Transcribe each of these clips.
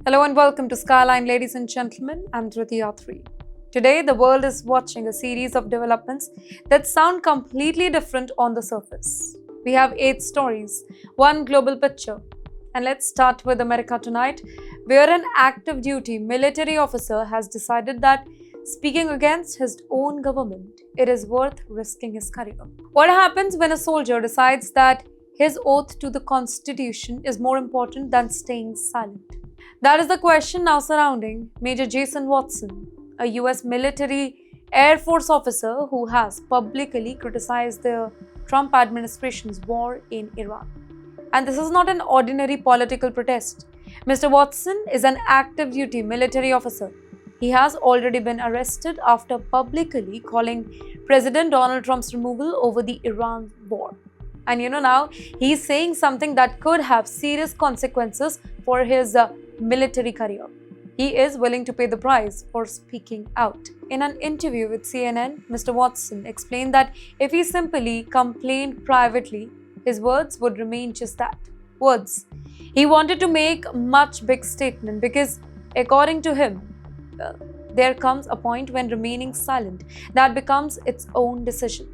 Hello and welcome to Skyline, ladies and gentlemen. I'm Dhruti Athri. Today, the world is watching a series of developments that sound completely different on the surface. We have 8 stories, one global picture. And let's start with America tonight, where an active duty military officer has decided that speaking against his own government, it is worth risking his career. What happens when a soldier decides that his oath to the Constitution is more important than staying silent? That is the question now surrounding Major Jason Watson, a US military Air Force officer who has publicly criticized the Trump administration's war in Iran. And this is not an ordinary political protest. Mr. Watson is an active duty military officer. He has already been arrested after publicly calling President Donald Trump's removal over the Iran war. And now he's saying something that could have serious consequences for his military career. He is willing to pay the price for speaking out. In an interview with CNN, Mr. Watson explained that if he simply complained privately, his words would remain just that, words. He wanted to make a much big statement because, according to him, there comes a point when remaining silent that becomes its own decision.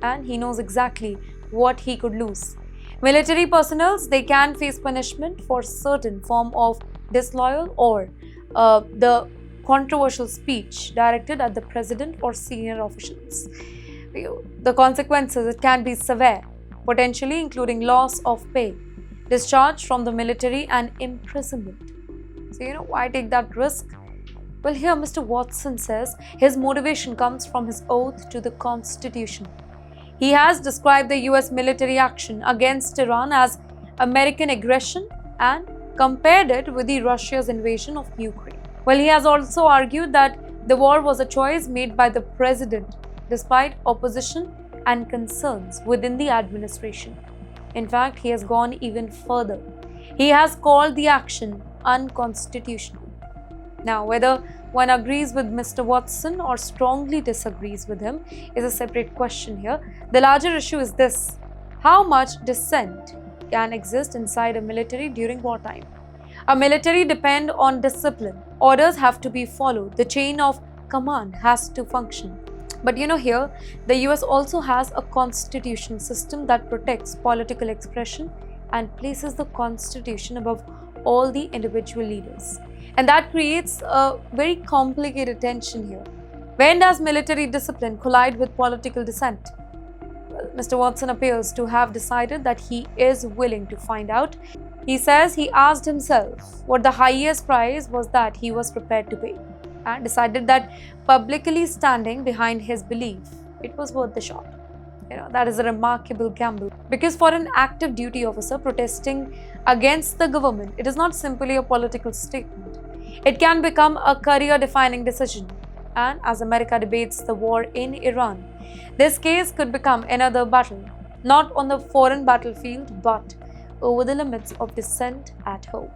And he knows exactly what he could lose. Military personnel, they can face punishment for certain form of disloyal or the controversial speech directed at the president or senior officials. The consequences, it can be severe, potentially including loss of pay, discharge from the military and imprisonment. So why take that risk? Well, here Mr. Watson says his motivation comes from his oath to the Constitution. He has described the US military action against Iran as American aggression and compared it with the Russia's invasion of Ukraine. Well, he has also argued that the war was a choice made by the president despite opposition and concerns within the administration. In fact, he has gone even further. He has called the action unconstitutional. Now, whether one agrees with Mr. Watson or strongly disagrees with him is a separate question here. The larger issue is this: how much dissent can exist inside a military during wartime? A military depends on discipline. Orders have to be followed. The chain of command has to function. But here, the US also has a constitutional system that protects political expression and places the Constitution above all the individual leaders. And that creates a very complicated tension here. When does military discipline collide with political dissent? Well, Mr. Watson appears to have decided that he is willing to find out. He says he asked himself what the highest price was that he was prepared to pay, and decided that publicly standing behind his belief, it was worth the shot. That is a remarkable gamble, because for an active duty officer protesting against the government, it is not simply a political statement. It can become a career-defining decision. And as America debates the war in Iran, this case could become another battle, not on the foreign battlefield, but over the limits of dissent at home.